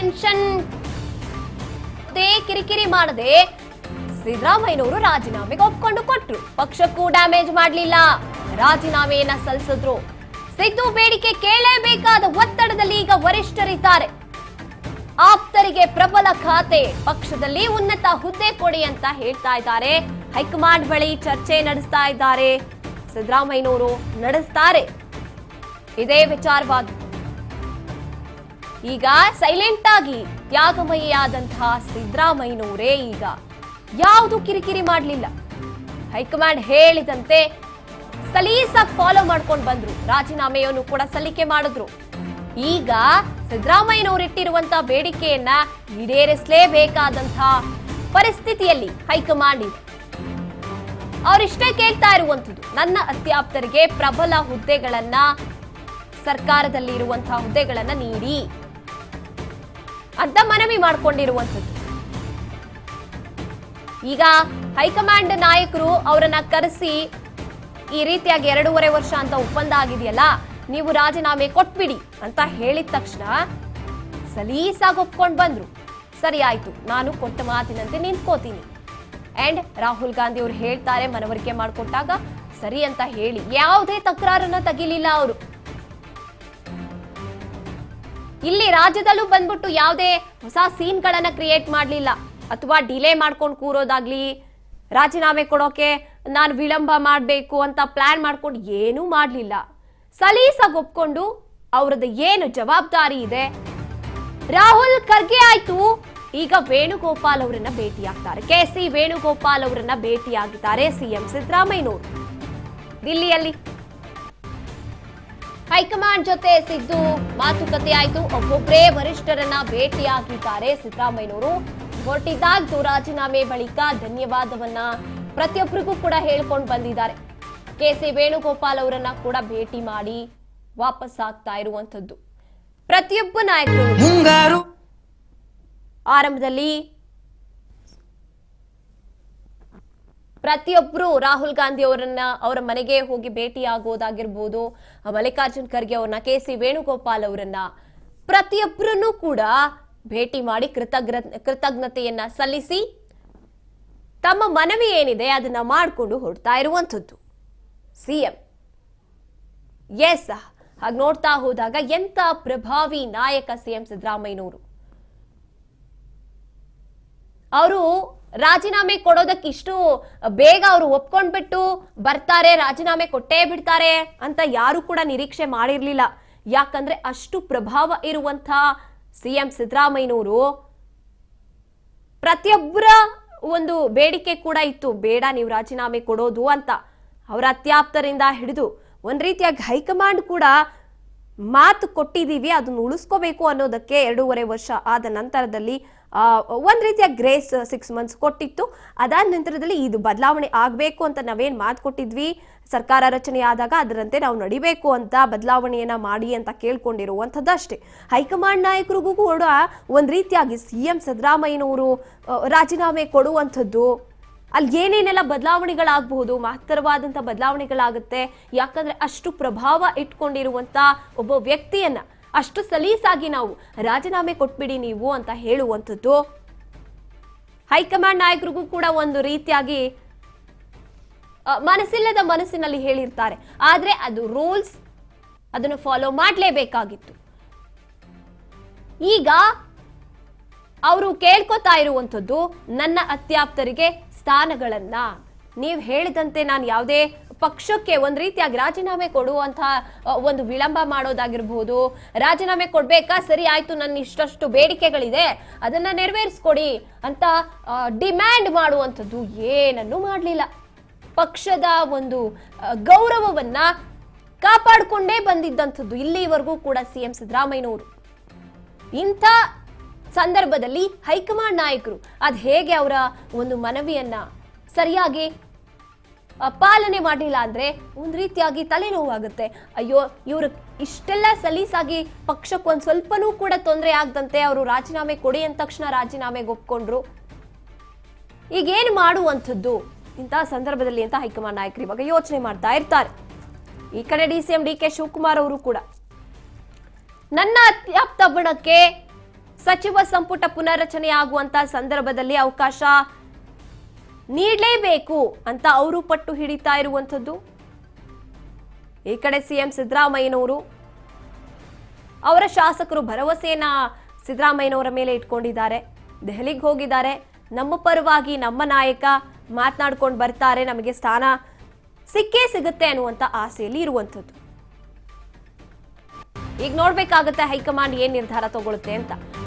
Tension ಕಿರಿಕಿರಿ ಮಾಡದೆ ಸಿದ್ದರಾಮಯ್ಯನವರು ರಾಜೀನಾಮೆಗೆ ಒಪ್ಕೊಂಡು ಕೊಟ್ರು. ಪಕ್ಷಕ್ಕೂ ಡ್ಯಾಮೇಜ್ ಮಾಡಲಿಲ್ಲ, ರಾಜೀನಾಮೆಯನ್ನ ಸಲ್ಲಿಸಿದ್ರು. ಸಿದ್ದು ಬೇಡಿಕೆ ಕೇಳಲೇಬೇಕಾದ ಒತ್ತಡದಲ್ಲಿ ಈಗ ವರಿಷ್ಠರಿದ್ದಾರೆ. ಆಪ್ತರಿಗೆ ಪ್ರಬಲ ಖಾತೆ, ಪಕ್ಷದಲ್ಲಿ ಉನ್ನತ ಹುದ್ದೆ ಕೊಡಿ ಅಂತ ಹೇಳ್ತಾ ಇದ್ದಾರೆ. ಹೈಕಮಾಂಡ್ ಬಳಿ ಚರ್ಚೆ ನಡೆಸ್ತಾ ಇದ್ದಾರೆ ಸಿದ್ದರಾಮಯ್ಯನವರು, ನಡೆಸ್ತಾರೆ ಇದೇ ವಿಚಾರವಾಗಿ. ಈಗ ಸೈಲೆಂಟ್ ಆಗಿ ತ್ಯಾಗಮಯಿಯಾದಂತಹ ಸಿದ್ದರಾಮಯ್ಯನವರೇ ಈಗ ಯಾವುದು ಕಿರಿಕಿರಿ ಮಾಡಲಿಲ್ಲ. ಹೈಕಮಾಂಡ್ ಹೇಳಿದಂತೆ ಸಲೀಸಾಗಿ ಫಾಲೋ ಮಾಡ್ಕೊಂಡು ಬಂದ್ರು. ರಾಜೀನಾಮೆಯನ್ನು ಕೂಡ ಸಲ್ಲಿಕೆ ಮಾಡಿದ್ರು. ಈಗ ಸಿದ್ದರಾಮಯ್ಯನವರು ಇಟ್ಟಿರುವಂತಹ ಬೇಡಿಕೆಯನ್ನ ಈಡೇರಿಸಲೇಬೇಕಾದಂತಹ ಪರಿಸ್ಥಿತಿಯಲ್ಲಿ ಹೈಕಮಾಂಡ್ ಇದೆ. ಅವರಿಷ್ಟೇ ಕೇಳ್ತಾ ಇರುವಂತದ್ದು, ನನ್ನ ಅತ್ಯಾಪ್ತರಿಗೆ ಪ್ರಬಲ ಹುದ್ದೆಗಳನ್ನ, ಸರ್ಕಾರದಲ್ಲಿ ಇರುವಂತಹ ಹುದ್ದೆಗಳನ್ನ ನೀಡಿ ಅಂತ ಮನವಿ ಮಾಡಿಕೊಂಡಿರುವಂತದ್ದು. ಈಗ ಹೈಕಮಾಂಡ್ ನಾಯಕರು ಅವರನ್ನ ಕರೆಸಿ ಈ ರೀತಿಯಾಗಿ 2.5 ವರ್ಷ ಅಂತ ಒಪ್ಪಂದ ಆಗಿದೆಯಲ್ಲ, ನೀವು ರಾಜೀನಾಮೆ ಕೊಟ್ಬಿಡಿ ಅಂತ ಹೇಳಿದ ತಕ್ಷಣ ಸಲೀಸಾಗಿ ಒಪ್ಕೊಂಡು ಬಂದ್ರು. ಸರಿ ಆಯ್ತು, ನಾನು ಕೊಟ್ಟ ಮಾತಿನಂತೆ ನಿಂತ್ಕೋತೀನಿ. ಅಂಡ್ ರಾಹುಲ್ ಗಾಂಧಿ ಅವರು ಹೇಳ್ತಾರೆ, ಮನವರಿಕೆ ಮಾಡಿಕೊಟ್ಟಾಗ ಸರಿ ಅಂತ ಹೇಳಿ ಯಾವುದೇ ತಕರಾರನ್ನ ತೆಗಿಲಿಲ್ಲ ಅವರು. ಇಲ್ಲಿ ರಾಜ್ಯದಲ್ಲೂ ಬಂದ್ಬಿಟ್ಟು ಯಾವುದೇ ಹೊಸ ಸೀನ್ಗಳನ್ನ ಕ್ರಿಯೇಟ್ ಮಾಡಲಿಲ್ಲ, ಅಥವಾ ಡಿಲೇ ಮಾಡ್ಕೊಂಡು ಕೂರೋದಾಗ್ಲಿ, ರಾಜೀನಾಮೆ ಕೊಡೋಕೆ ನಾನು ವಿಳಂಬ ಮಾಡಬೇಕು ಅಂತ ಪ್ಲಾನ್ ಮಾಡ್ಕೊಂಡು ಏನೂ ಮಾಡಲಿಲ್ಲ. ಸಲೀಸಾಗಿ ಒಪ್ಕೊಂಡು ಅವ್ರದ್ದು ಏನು ಜವಾಬ್ದಾರಿ ಇದೆ. ರಾಹುಲ್ ಖರ್ಗೆ ಆಯ್ತು, ಈಗ ವೇಣುಗೋಪಾಲ್ ಅವರನ್ನ ಭೇಟಿಯಾಗ್ತಾರೆ. ಕೆ.ಸಿ. ವೇಣುಗೋಪಾಲ್ ಅವರನ್ನ ಭೇಟಿಯಾಗಿದ್ದಾರೆ ಸಿಎಂ ಸಿದ್ದರಾಮಯ್ಯನವರು ದಿಲ್ಲಿಯಲ್ಲಿ. ಹೈಕಮಾಂಡ್ ಜೊತೆ ಸಿದ್ದು ಮಾತುಕತೆ ಆಯ್ತು. ಒಬ್ಬೊಬ್ಬರೇ ವರಿಷ್ಠರನ್ನ ಭೇಟಿಯಾಗಿದ್ದಾರೆ ಸಿದ್ದರಾಮಯ್ಯನವರು. ಹೊರಟಿದ್ದಾಯ್ತು ರಾಜೀನಾಮೆ ಬಳಿಕ ಧನ್ಯವಾದವನ್ನ ಪ್ರತಿಯೊಬ್ಬರಿಗೂ ಕೂಡ ಹೇಳ್ಕೊಂಡು ಬಂದಿದ್ದಾರೆ. ಕೆ.ಸಿ. ವೇಣುಗೋಪಾಲ್ ಅವರನ್ನ ಕೂಡ ಭೇಟಿ ಮಾಡಿ ವಾಪಸ್ ಆಗ್ತಾ ಇರುವಂತದ್ದು. ಪ್ರತಿಯೊಬ್ಬ ನಾಯಕರು ಆರಂಭದಲ್ಲಿ ಪ್ರತಿಯೊಬ್ಬರು ರಾಹುಲ್ ಗಾಂಧಿ ಅವರ ಮನೆಗೆ ಹೋಗಿ ಭೇಟಿ ಆಗೋದಾಗಿರ್ಬೋದು, ಮಲ್ಲಿಕಾರ್ಜುನ್ ಖರ್ಗೆ ಅವ್ರನ್ನ, ಕೆ.ಸಿ. ವೇಣುಗೋಪಾಲ್ ಅವರನ್ನ, ಪ್ರತಿಯೊಬ್ಬರನ್ನು ಕೂಡ ಭೇಟಿ ಮಾಡಿ ಕೃತಜ್ಞತೆಯನ್ನ ಸಲ್ಲಿಸಿ ತಮ್ಮ ಮನವಿ ಏನಿದೆ ಅದನ್ನ ಮಾಡಿಕೊಂಡು ಹೊರಡ್ತಾ ಇರುವಂಥದ್ದು ಸಿಎಂ. ಎಸ್, ಹಾಗೆ ನೋಡ್ತಾ ಹೋದಾಗ ಎಂತ ಪ್ರಭಾವಿ ನಾಯಕ ಸಿಎಂ ಸಿದ್ದರಾಮಯ್ಯನವರು. ಅವರು ರಾಜೀನಾಮೆ ಕೊಡೋದಕ್ಕೆ ಇಷ್ಟು ಬೇಗ ಅವರು ಒಪ್ಕೊಂಡ್ಬಿಟ್ಟು ಬರ್ತಾರೆ, ರಾಜೀನಾಮೆ ಕೊಟ್ಟೇ ಬಿಡ್ತಾರೆ ಅಂತ ಯಾರು ಕೂಡ ನಿರೀಕ್ಷೆ ಮಾಡಿರ್ಲಿಲ್ಲ. ಯಾಕಂದ್ರೆ ಅಷ್ಟು ಪ್ರಭಾವ ಇರುವಂತ ಸಿಎಂ ಸಿದ್ದರಾಮಯ್ಯನವರು ಪ್ರತಿಯೊಬ್ಬರ ಒಂದು ಬೇಡಿಕೆ ಕೂಡ ಇತ್ತು, ಬೇಡ ನೀವು ರಾಜೀನಾಮೆ ಕೊಡೋದು ಅಂತ. ಅವರ ಅತ್ಯಾಪ್ತರಿಂದ ಹಿಡಿದು ಒಂದ್ ರೀತಿಯಾಗಿ ಹೈಕಮಾಂಡ್ ಕೂಡ ಮಾತು ಕೊಟ್ಟಿದ್ದೀವಿ, ಅದನ್ನ ಉಳಿಸ್ಕೋಬೇಕು ಅನ್ನೋದಕ್ಕೆ 2.5 ವರ್ಷ ಆದ ನಂತರದಲ್ಲಿ ಒಂದ್ ರೀತಿಯ ಗ್ರೇಸ್ 6 ಮಂತ್ಸ್ ಕೊಟ್ಟಿತ್ತು. ಅದಾದ ನಂತರದಲ್ಲಿ ಇದು ಬದಲಾವಣೆ ಆಗ್ಬೇಕು ಅಂತ ನಾವೇನ್ ಮಾತು ಕೊಟ್ಟಿದ್ವಿ, ಸರ್ಕಾರ ರಚನೆ ಆದಾಗ ಅದರಂತೆ ನಾವು ನಡಿಬೇಕು ಅಂತ ಬದಲಾವಣೆಯನ್ನ ಮಾಡಿ ಅಂತ ಕೇಳ್ಕೊಂಡಿರುವಂಥದ್ದಷ್ಟೇ. ಹೈಕಮಾಂಡ್ ನಾಯಕರಿಗೂ ಕೂಡ ಒಂದ್ ರೀತಿಯಾಗಿ ಸಿಎಂ ಸಿದ್ದರಾಮಯ್ಯನವರು ರಾಜೀನಾಮೆ ಕೊಡುವಂಥದ್ದು, ಅಲ್ಲಿ ಏನೇನೆಲ್ಲ ಬದಲಾವಣೆಗಳಾಗಬಹುದು, ಮಹತ್ತರವಾದಂಥ ಬದಲಾವಣೆಗಳಾಗುತ್ತೆ. ಯಾಕಂದ್ರೆ ಅಷ್ಟು ಪ್ರಭಾವ ಇಟ್ಕೊಂಡಿರುವಂತ ಒಬ್ಬ ವ್ಯಕ್ತಿಯನ್ನ ಅಷ್ಟು ಸಲೀಸಾಗಿ ನಾವು ರಾಜೀನಾಮೆ ಕೊಟ್ಬಿಡಿ ನೀವು ಅಂತ ಹೇಳುವಂಥದ್ದು ಹೈಕಮಾಂಡ್ ನಾಯಕರಿಗೂ ಕೂಡ ಒಂದು ರೀತಿಯಾಗಿ ಮನಸ್ಸಿಲ್ಲದ ಮನಸ್ಸಿನಲ್ಲಿ ಹೇಳಿರ್ತಾರೆ. ಆದ್ರೆ ಅದು ರೂಲ್ಸ್, ಅದನ್ನು ಫಾಲೋ ಮಾಡಲೇಬೇಕಾಗಿತ್ತು. ಈಗ ಅವರು ಕೇಳ್ಕೊತಾ ಇರುವಂಥದ್ದು, ನನ್ನ ಅತ್ಯಾಪ್ತರಿಗೆ ಸ್ಥಾನಗಳನ್ನ ನೀವು ಹೇಳಿದಂತೆ ನಾನು ಯಾವುದೇ ಪಕ್ಷಕ್ಕೆ ಒಂದ್ ರೀತಿಯಾಗಿ ರಾಜೀನಾಮೆ ಕೊಡುವಂತಹ ಒಂದು ವಿಳಂಬ ಮಾಡೋದಾಗಿರ್ಬೋದು, ರಾಜೀನಾಮೆ ಕೊಡ್ಬೇಕಾ, ಸರಿ ಆಯ್ತು ನನ್ನ ಇಷ್ಟಷ್ಟು ಬೇಡಿಕೆಗಳಿದೆ ಅದನ್ನ ನೆರವೇರಿಸ್ಕೊಡಿ ಅಂತ ಡಿಮ್ಯಾಂಡ್ ಮಾಡುವಂಥದ್ದು ಏನನ್ನೂ ಮಾಡಲಿಲ್ಲ. ಪಕ್ಷದ ಒಂದು ಗೌರವವನ್ನ ಕಾಪಾಡಿಕೊಂಡೇ ಬಂದಿದ್ದಂಥದ್ದು ಇಲ್ಲಿವರೆಗೂ ಕೂಡ ಸಿಎಂ ಸಿದ್ದರಾಮಯ್ಯನವರು. ಇಂಥ ಸಂದರ್ಭದಲ್ಲಿ ಹೈಕಮಾಂಡ್ ನಾಯಕರು ಅದ್ ಹೇಗೆ ಅವರ ಒಂದು ಮನವಿಯನ್ನ ಸರಿಯಾಗಿ ಪಾಲನೆ ಮಾಡಲಿಲ್ಲ ಅಂದ್ರೆ ಒಂದ್ ರೀತಿಯಾಗಿ ತಲೆನೋವಾಗುತ್ತೆ. ಅಯ್ಯೋ, ಇವರು ಇಷ್ಟೆಲ್ಲ ಸಲೀಸಾಗಿ ಪಕ್ಷಕ್ಕೆ ಒಂದ್ ಸ್ವಲ್ಪನೂ ಕೂಡ ತೊಂದರೆ ಆಗದಂತೆ ಅವರು ರಾಜೀನಾಮೆ ಕೊಡಿ ಅಂದ ತಕ್ಷಣ ರಾಜೀನಾಮೆಗೆ ಒಪ್ಕೊಂಡ್ರು. ಈಗೇನು ಮಾಡುವಂಥದ್ದು ಇಂತಹ ಸಂದರ್ಭದಲ್ಲಿ ಅಂತ ಹೈಕಮಾಂಡ್ ನಾಯಕರು ಇವಾಗ ಯೋಚನೆ ಮಾಡ್ತಾ ಇರ್ತಾರೆ. ಈ ಕಡೆ ಡಿ.ಸಿ.ಎಂ. ಡಿ.ಕೆ. ಶಿವಕುಮಾರ್ ಅವರು ಕೂಡ ನನ್ನ ಅತ್ಯಾಪ್ತ ಬಣಕ್ಕೆ ಸಚಿವ ಸಂಪುಟ ಪುನರ್ರಚನೆ ಆಗುವಂತ ಸಂದರ್ಭದಲ್ಲಿ ಅವಕಾಶ ನೀಡಲೇಬೇಕು ಅಂತ ಅವರು ಪಟ್ಟು ಹಿಡಿತಾ ಇರುವಂತದ್ದು. ಈ ಕಡೆ ಸಿಎಂ ಸಿದ್ದರಾಮಯ್ಯನವರು ಅವರ ಶಾಸಕರು ಭರವಸೆಯನ್ನ ಸಿದ್ದರಾಮಯ್ಯನವರ ಮೇಲೆ ಇಟ್ಕೊಂಡಿದ್ದಾರೆ. ದೆಹಲಿಗೆ ಹೋಗಿದ್ದಾರೆ. ನಮ್ಮ ಪರವಾಗಿ ನಮ್ಮ ನಾಯಕ ಮಾತನಾಡ್ಕೊಂಡು ಬರ್ತಾರೆ, ನಮಗೆ ಸ್ಥಾನ ಸಿಕ್ಕೇ ಸಿಗುತ್ತೆ ಅನ್ನುವಂತ ಆಸೆಯಲ್ಲಿ ಇರುವಂತದ್ದು. ಈಗ ನೋಡ್ಬೇಕಾಗತ್ತೆ ಹೈಕಮಾಂಡ್ ಏನ್ ನಿರ್ಧಾರ ತಗೊಳುತ್ತೆ ಅಂತ.